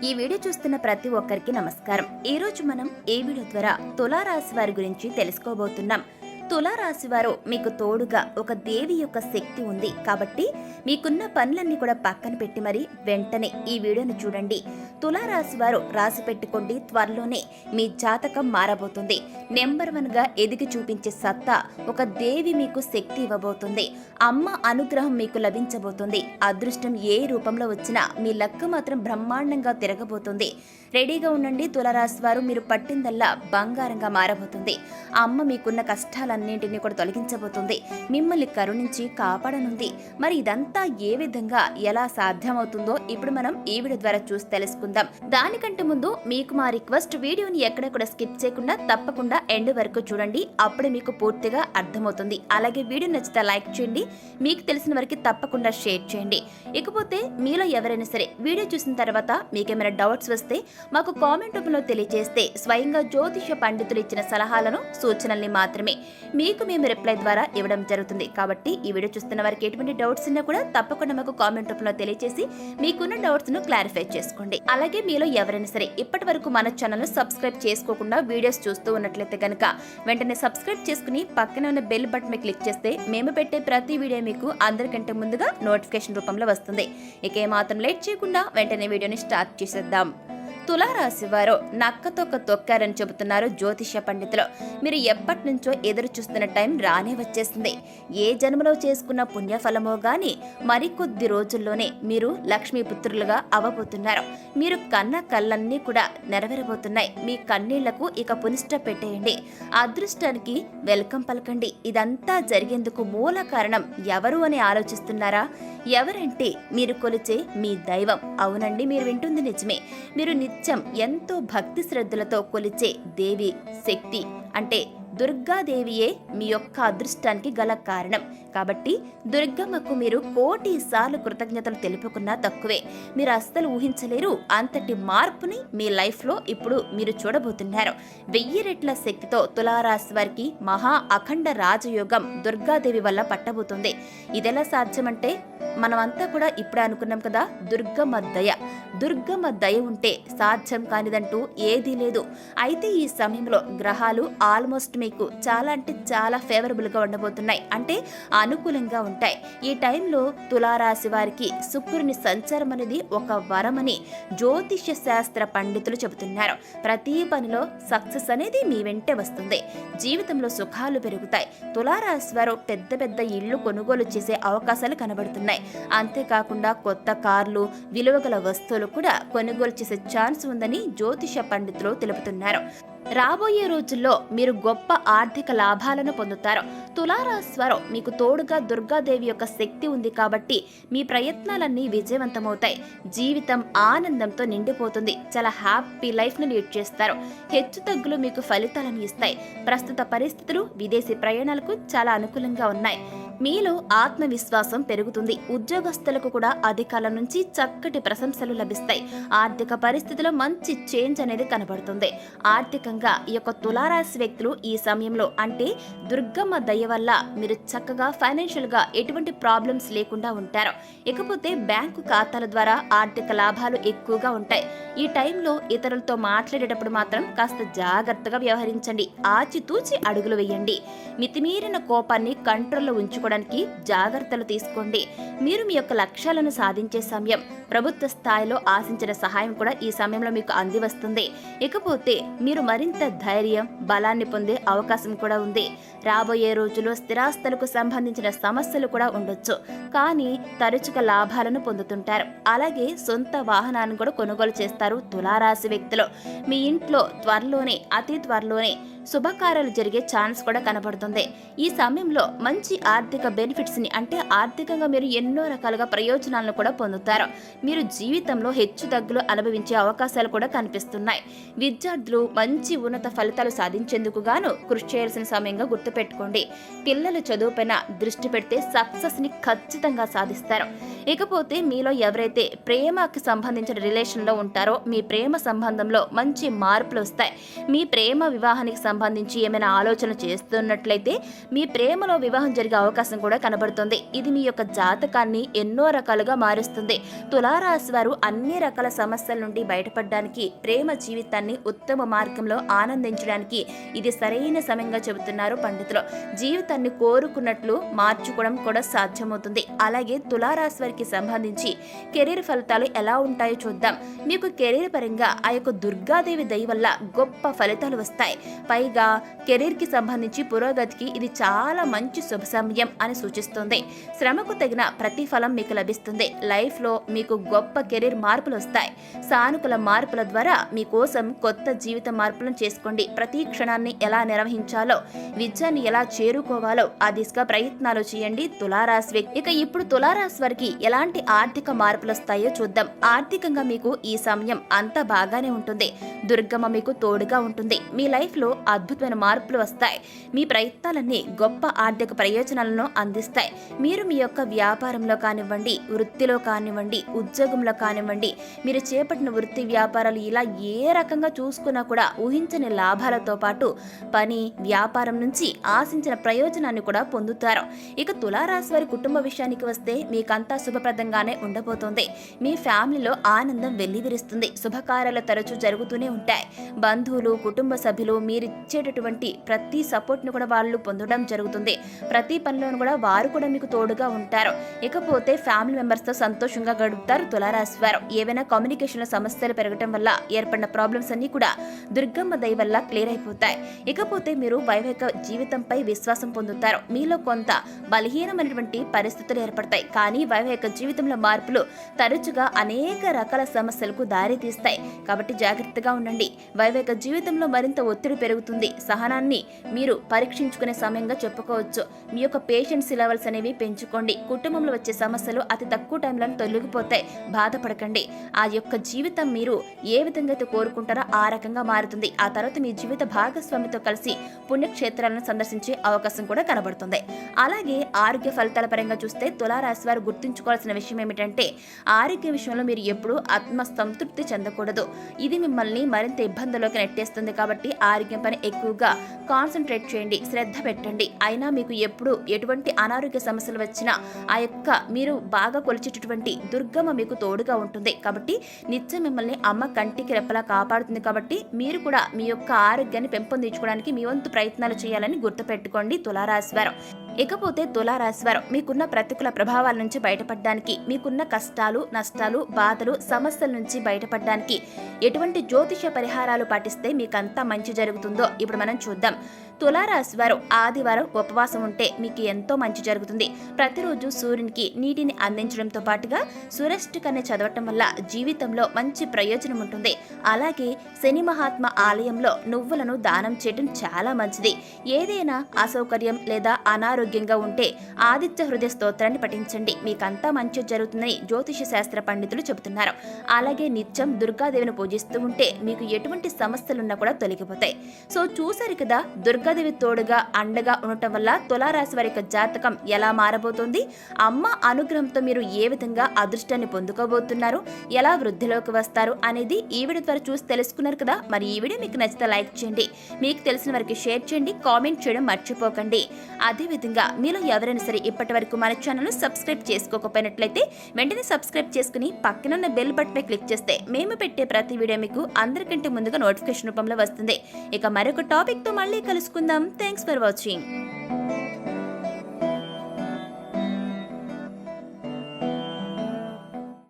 ఈ వీడియో చూస్తున్న ప్రతి ఒక్కరికి నమస్కారం. ఈ రోజు మనం ఈ వీడియో ద్వారా తులారాశి వారి గురించి తెలుసుకోబోతున్నాం. తులారాశి వారు మీకు తోడుగా ఒక దేవి యొక్క శక్తి ఉంది కాబట్టి మీకున్న పనులన్నీ కూడా పక్కన పెట్టి మరి వెంటనే ఈ వీడియోను చూడండి. తులారాశి వారు రాసి పెట్టుకోండి, త్వరలోనే మీ జాతకం మారబోతుంది. నెంబర్ 1 గా ఎదిగి చూపించే సత్తా ఒక దేవి మీకు శక్తి ఇవ్వబోతుంది. అమ్మ అనుగ్రహం మీకు లభించబోతుంది. అదృష్టం ఏ రూపంలో వచ్చినా మీ లక్ మాత్రం బ్రహ్మాండంగా తిరగబోతుంది. రెడీగా ఉండండి తులారాశి వారు. మీరు పట్టిందల్లా బంగారంగా మారబోతుంది. అమ్మ మీకున్న కష్టాలన్నింటినీ కూడా తొలగించబోతుంది. మిమ్మల్ని కరుణించి కాపాడనుంది. మరి ఇదంతా ఏ విధంగా ఎలా సాధ్యమవుతుందో ఇప్పుడు మనం ఈ వీడియో ద్వారా చూసి తెలుసుకుందాం. దానికంటే ముందు మీకు మా రిక్వెస్ట్, వీడియోని ఎక్కడ కూడా స్కిప్ చేయకుండా తప్పకుండా ఎండ్ వరకు చూడండి. అప్పుడే మీకు పూర్తిగా అర్థమవుతుంది. అలాగే వీడియో నచ్చితే లైక్ చేయండి, మీకు తెలిసిన వారికి తప్పకుండా షేర్ చేయండి. ఇకపోతే మీలో ఎవరైనా సరే వీడియో చూసిన తర్వాత మీకేమైనా డౌట్స్ వస్తే మాకు కామెంట్ రూపంలో తెలియజేస్తే స్వయంగా జ్యోతిష పండితులు ఇచ్చిన సలహాలను, సూచనల్ని మాత్రమే మీకు మేము రిప్లై ద్వారా ఇవ్వడం జరుగుతుంది. కాబట్టి ఈ వీడియో చూస్తున్న వారికి ఎటువంటి డౌట్స్ ఉన్నా కూడా తప్పకుండా మాకు కామెంట్ రూపంలో తెలియజేసి మీకున్న డౌట్స్ ను క్లారిఫై చేసుకోండి. అలాగే మీలో ఎవరైనా సరే ఇప్పటి వరకు మన ఛానల్ ను సబ్స్క్రైబ్ చేసుకోకుండా వీడియోస్ చూస్తూ ఉన్నట్లయితే కనుక వెంటనే సబ్స్క్రైబ్ చేసుకుని పక్కనే ఉన్న బెల్ బటన్ మీద క్లిక్ చేస్తే మేము పెట్టే ప్రతి వీడియో మీకు అందరికంటే ముందుగా నోటిఫికేషన్ రూపంలో వస్తుంది. ఇక ఏమాత్రం లేట్ చేయకుండా వెంటనే వీడియోని స్టార్ట్ చేసేద్దాం. తులారాశి వారు నక్కతొక్క తొక్కారని చెబుతున్నారు జ్యోతిష పండితులు. మీరు ఎప్పటి నుంచో ఎదురు చూస్తున్న టైం రానే వచ్చేసింది. ఏ జన్మలో చేసుకున్న పుణ్యఫలమో గాని మరికొద్ది రోజుల్లోనే మీరు లక్ష్మీపుత్రులుగా అవ్వబోతున్నారు. మీరు కన్న కళ్ళన్నీ కూడా నెరవేరబోతున్నాయి. మీ కన్నీళ్లకు ఇక పునిష్ట పెట్టేయండి. అదృష్టానికి వెల్కమ్ పలకండి. ఇదంతా జరిగేందుకు మూల కారణం ఎవరు అని ఆలోచిస్తున్నారా? ఎవరంటే మీరు కొలిచే మీ దైవం. అవునండి, మీరు వింటుంది నిజమే. మీరు నిత్యం ఎంతో భక్తి శ్రద్ధలతో కొలిచే దేవి శక్తి అంటే దుర్గాదేవియే మీ యొక్క అదృష్టానికి గల కారణం. కాబట్టి దుర్గమ్మకు మీరు కోటి సార్లు కృతజ్ఞతలు తెలుపుకున్నా తక్కువే. మీరు అస్సలు ఊహించలేరు అంతటి మార్పుని మీ లైఫ్లో ఇప్పుడు మీరు చూడబోతున్నారు. 1000 రెట్ల శక్తితో తులారాశి వారికి మహా అఖండ రాజయోగం దుర్గాదేవి వల్ల పట్టబోతుంది. ఇదెలా సాధ్యమంటే మనమంతా కూడా ఇప్పుడే అనుకున్నాం కదా, దుర్గమ్మ దయ. దుర్గమ్మ దయ ఉంటే సాధ్యం కానిదంటూ ఏదీ లేదు. అయితే ఈ సమయంలో గ్రహాలు ఆల్మోస్ట్ మీకు చాలా అంటే చాలా ఫేవరబుల్ గా ఉండబోతున్నాయి, అంటే అనుకూలంగా ఉంటాయి. ఈ టైంలో తులారాశి వారికి శుక్రుని సంచారం అనేది ఒక వరమని జ్యోతిష శాస్త్ర పండితులు చెబుతున్నారు. ప్రతి పనిలో సక్సెస్ అనేది మీ వెంటే వస్తుంది. జీవితంలో సుఖాలు పెరుగుతాయి. తులారాశి వారు పెద్ద పెద్ద ఇళ్లు కొనుగోలు చేసే అవకాశాలు కనబడుతున్నాయి. అంతేకాకుండా కొత్త కార్లు, విలువగల వస్తువులు కూడా కొనుగోలు చేసే ఛాన్స్ ఉందని జ్యోతిష పండితులు తెలుపుతున్నారు. రాబోయే రోజుల్లో మీరు గొప్ప ఆర్థిక లాభాలను పొందుతారు. తులారాశి వారు మీకు తోడుగా దుర్గాదేవి యొక్క శక్తి ఉంది కాబట్టి మీ ప్రయత్నాలన్నీ విజయవంతమవుతాయి. జీవితం ఆనందంతో నిండిపోతుంది. చాలా హ్యాపీ లైఫ్ ను లీడ్ చేస్తారు. హెచ్చు తగ్గులు మీకు ఫలితాలను ఇస్తాయి. ప్రస్తుత పరిస్థితులు విదేశీ ప్రయాణాలకు చాలా అనుకూలంగా ఉన్నాయి. మీలో ఆత్మవిశ్వాసం పెరుగుతుంది. ఉద్యోగస్తులకు కూడా అధికారుల నుంచి చక్కటి ప్రశంసలు లభిస్తాయి. ఆర్థిక పరిస్థితిలో మంచి చేంజ్ అనేది కనబడుతుంది. ఆర్థికంగా ఈ యొక్క తులారాశి వ్యక్తులు ఈ సమయంలో అంటే దుర్గమ్మ దయ వల్ల మీరు చక్కగా ఫైనాన్షియల్ గా ఎటువంటి ప్రాబ్లమ్స్ లేకుండా ఉంటారు. ఇకపోతే బ్యాంకు ఖాతాల ద్వారా ఆర్థిక లాభాలు ఎక్కువగా ఉంటాయి. ఈ టైంలో ఇతరులతో మాట్లాడేటప్పుడు మాత్రం కాస్త జాగ్రత్తగా వ్యవహరించండి. ఆచితూచి అడుగులు వేయండి. మితిమీరిన కోపాన్ని కంట్రోల్లో ఉంచుకోవడానికి జాగ్రత్తలు తీసుకోండి. మీరు మీ యొక్క లక్ష్యాలను సాధించే సమయం. ప్రభుత్వ స్థాయిలో ఆశించిన సహాయం కూడా ఈ సమయంలో మీకు అంది వస్తుంది. ఇకపోతే మీరు మరింత ధైర్యం, బలాన్ని పొందే అవకాశం కూడా ఉంది. రాబోయే రోజుల్లో స్థిరాస్తులకు సంబంధించిన సమస్యలు కూడా ఉండొచ్చు, కానీ తరచుగా లాభాలను పొందుతుంటారు. అలాగే సొంత వాహనాన్ని కూడా కొనుగోలు చేస్తారు తులారాశి వ్యక్తులు. మీ ఇంట్లో త్వరలోనే, అతి త్వరలోనే శుభకార్యాలు జరిగే ఛాన్స్ కూడా కనబడుతుంది. ఈ సమయంలో మంచి ఆర్థిక బెనిఫిట్స్ ని అంటే ఆర్థికంగా మీరు ఎన్నో రకాలుగా ప్రయోజనాలను కూడా పొందుతారు. మీరు జీవితంలో హెచ్చు తగ్గులు అనుభవించే అవకాశాలు కూడా కనిపిస్తున్నాయి. విద్యార్థులు మంచి ఉన్నత ఫలితాలు సాధించేందుకు గాను కృషి చేయాల్సిన సమయంగా గుర్తుపెట్టుకోండి. పిల్లల చదువుపైన దృష్టి పెడితే సక్సెస్ ని ఖచ్చితంగా సాధిస్తారు. ఇకపోతే మీలో ఎవరైతే ప్రేమకి సంబంధించిన రిలేషన్లో ఉంటారో మీ ప్రేమ సంబంధంలో మంచి మార్పులు వస్తాయి. మీ ప్రేమ వివాహానికి సంబంధించి ఏమైనా ఆలోచన చేస్తున్నట్లయితే మీ ప్రేమలో వివాహం జరిగే అవకాశం కూడా కనబడుతుంది. ఇది మీ యొక్క జాతకాన్ని ఎన్నో రకాలుగా మారుస్తుంది. తులారాశి వారు అన్ని రకాల సమస్యల నుండి బయటపడడానికి, ప్రేమ జీవితాన్ని ఉత్తమ మార్గంలో ఆనందించడానికి ఇది సరైన సమయంగా చెబుతున్నారు పండితులు. జీవితాన్ని కోరుకున్నట్లు మార్చుకోవడం కూడా సాధ్యమవుతుంది. అలాగే తులారాశి వారికి సంబంధించి కెరీర్ ఫలితాలు ఎలా ఉంటాయో చూద్దాం. మీకు కెరీర్ పరంగా ఆ యొక్క దుర్గాదేవి దయ వల్ల గొప్ప ఫలితాలు వస్తాయి. పైగా కెరీర్ కి సంబంధించి పురోగతికి ఇది చాలా మంచి శుభ సమయం అని సూచిస్తుంది. శ్రమకు తగిన ప్రతిఫలం మీకు లభిస్తుంది. లైఫ్ లో మీకు గొప్ప కెరీర్ మార్పులు వస్తాయి. సానుకూల మార్పుల ద్వారా మీకోసం కొత్త జీవిత మార్పులను చేసుకోండి. ప్రతి క్షణాన్ని ఎలా నిర్వహించాలో, విజయాన్ని ఎలా చేరుకోవాలో ఆ దిశగా ప్రయత్నాలు చేయండి తులారాశి వ్యక్తి. ఇక ఇప్పుడు తులారాశి వారికి ఎలాంటి ఆర్థిక మార్పులు వస్తాయో చూద్దాం. ఆర్థికంగా మీకు ఈ సమయం అంతా బాగానే ఉంటుంది. దుర్గమ్మ మీకు తోడుగా ఉంటుంది. మీ లైఫ్ లో అద్భుతమైన మార్పులు వస్తాయి. మీ ప్రయత్నాలన్నీ గొప్ప ఆర్థిక ప్రయోజనాలను అందిస్తాయి. మీరు మీ యొక్క వ్యాపారంలో కానివ్వండి, వృత్తిలో కానివ్వండి, ఉద్యోగంలో కానివ్వండి, మీరు చేపట్టిన వృత్తి వ్యాపారాలు ఇలా ఏ రకంగా చూసుకున్నా కూడా ఊహించని లాభాలతో పాటు పని వ్యాపారం నుంచి ఆశించిన ప్రయోజనాన్ని కూడా పొందుతారు. ఇక తులారాశి వారి కుటుంబ విషయానికి వస్తే మీకంతా శుభప్రదంగానే ఉండబోతోంది. మీ ఫ్యామిలీలో ఆనందం వెల్లివిరుస్తుంది. శుభకార్యాలు తరచూ జరుగుతూనే ఉంటాయి. బంధువులు, కుటుంబ సభ్యులు మీరిచ్చేటటువంటి ప్రతి సపోర్ట్ ను కూడా వాళ్ళు పొందడం జరుగుతుంది. ప్రతి పనిలోనూ కూడా వారు కూడా మీకు తోడుగా ఉంటారు. ఇకపోతే ఫ్యామిలీ మెంబర్స్ తో సంతోషంగా గడుపుతారు తులారాశి వారు. ఏవైనా కమ్యూనికేషన్ సమస్యలు పెరగడం వల్ల ఏర్పడిన ప్రాబ్లమ్స్ అన్ని కూడా దుర్గమ్మ దయ వల్ల క్లియర్ అయిపోతాయి. ఇకపోతే మీరు వైవాహిక జీవితంపై విశ్వాసం పొందుతారు. మీలో కొంత బలహీనమైనటువంటి పరిస్థితులు ఏర్పడతాయి. కానీ వైవాహిక జీవితంలో మార్పులు తరచుగా అనేక రకాల సమస్యలకు దారి తీస్తాయి. కాబట్టి జాగ్రత్తగా ఉండండి. వైవాహిక జీవితంలో మరింత ఒత్తిడి పెరుగుతుంది. సహనాన్ని మీరు పరీక్షించుకునే సమయంగా చెప్పుకోవచ్చు. మీ యొక్క పేషెన్స్ లెవెల్స్ అనేవి పెంచుకోండి. కుటుంబంలో వచ్చే సమస్యలు అతి తక్కువ టైంలో తొలగిపోతాయి. బాధపడకండి. ఆ యొక్క జీవితం మీరు ఏ విధంగా అయితే కోరుకుంటారో ఆ రకంగా మారుతుంది. ఆ తర్వాత మీ జీవిత భాగస్వామితో కలిసి పుణ్యక్షేత్రాలను సందర్శించే అవకాశం కూడా కనబడుతుంది. అలాగే ఆరోగ్య ఫలితాల పరంగా చూస్తే తులారాశి వారు గుర్తుంచుకోవాల్సిన విషయం ఏమిటంటే ఆరోగ్య విషయంలో మీరు ఎప్పుడూ ఆత్మ సంతృప్తి చెందకూడదు. ఇది మిమ్మల్ని మరింత ఇబ్బందుల్లోకి నెట్టేస్తుంది. కాబట్టి ఆరోగ్యం పైన ఎక్కువగా కాన్సన్ట్రేట్ చేయండి, శ్రద్ధ పెట్టండి. అయినా మీకు ఎప్పుడు ఎటువంటి అనారోగ్య సమస్యలు వచ్చినా ఆ యొక్క మీరు బాగా కొలిచేటటువంటి దుర్గమ్మ మీకు తోడుగా ఉంటుంది. కాబట్టి నిత్యం మిమ్మల్ని అమ్మ కంటికి రెప్పలా కాపాడుతుంది. కాబట్టి మీరు కూడా మీ యొక్క ఆరోగ్యాన్ని పెంపొందించుకోవడానికి మీ వంతు ప్రయత్నాలు చేయాలని గుర్తుపెట్టుకోండి తులారాశి వారు. ఇకపోతే తులారాశి వారు మీకున్న ప్రతికూల ప్రభావాల నుంచి బయటపడడానికి, మీకున్న కష్టాలు, నష్టాలు, బాధలు, సమస్యల నుంచి బయటపడడానికి ఎటువంటి జ్యోతిష పరిహారాలు పాటిస్తే మీకంతా మంచి జరుగుతుందో ఇప్పుడు మనం చూద్దాం. తులారాశి వారు ఆదివారం ఉపవాసం ఉంటే మీకు ఎంతో మంచి జరుగుతుంది. ప్రతిరోజు సూర్యునికి నీటిని అందించడంతో పాటుగా సూర్యాష్టకాన్ని చదవటం వల్ల జీవితంలో మంచి ప్రయోజనం ఉంటుంది. అలాగే శని మహాత్మ ఆలయంలో నువ్వులను దానం చేయడం చాలా మంచిది. ఏదైనా అసౌకర్యం లేదా అనారోగ్యంగా ఉంటే ఆదిత్య హృదయ స్తోత్రాన్ని పఠించండి. మీకంతా మంచి జరుగుతుందని జ్యోతిష శాస్త్ర పండితులు చెబుతున్నారు. అలాగే నిత్యం దుర్గాదేవిని పూజిస్తూ ఉంటే మీకు ఎటువంటి సమస్యలున్నా కూడా తొలగిపోతాయి. సో చూసారు కదా, దుర్గాదేవి తోడుగా అండగా ఉండటం వల్ల తులారాశి వారి యొక్క జాతకం ఎలా మారబోతోంది, అమ్మ అనుగ్రహంతో మీరు ఏ విధంగా అదృష్టాన్ని పొందుకోబోతున్నారు, ఎలా వృద్ధిలోకి వస్తారు అనేది ఈ వీడియో ద్వారా చూసి తెలుసుకున్నారు కదా. మరి ఈ వీడియో మీకు నచ్చితే లైక్ చేయండి, మీకు తెలిసిన వారికి షేర్ చేయండి, కామెంట్ చేయడం మర్చిపోకండి. అదేవిధంగా మీలో ఎవరైనా సరే ఇప్పటి వరకు మన ఛానల్ సబ్స్క్రైబ్ చేసుకోకపోయినట్లయితే వెంటనే సబ్స్క్రైబ్ చేసుకుని పక్కనున్న బెల్ బటన్ పై క్లిక్ చేస్తే మేము పెట్టే ప్రతి వీడియో మీకు అందరికంటే ముందుగా నోటిఫికేషన్ రూపంలో వస్తుంది. ఇక మరొక టాపిక్ తో మళ్ళీ కలుసుకుందాం. Thanks for watching.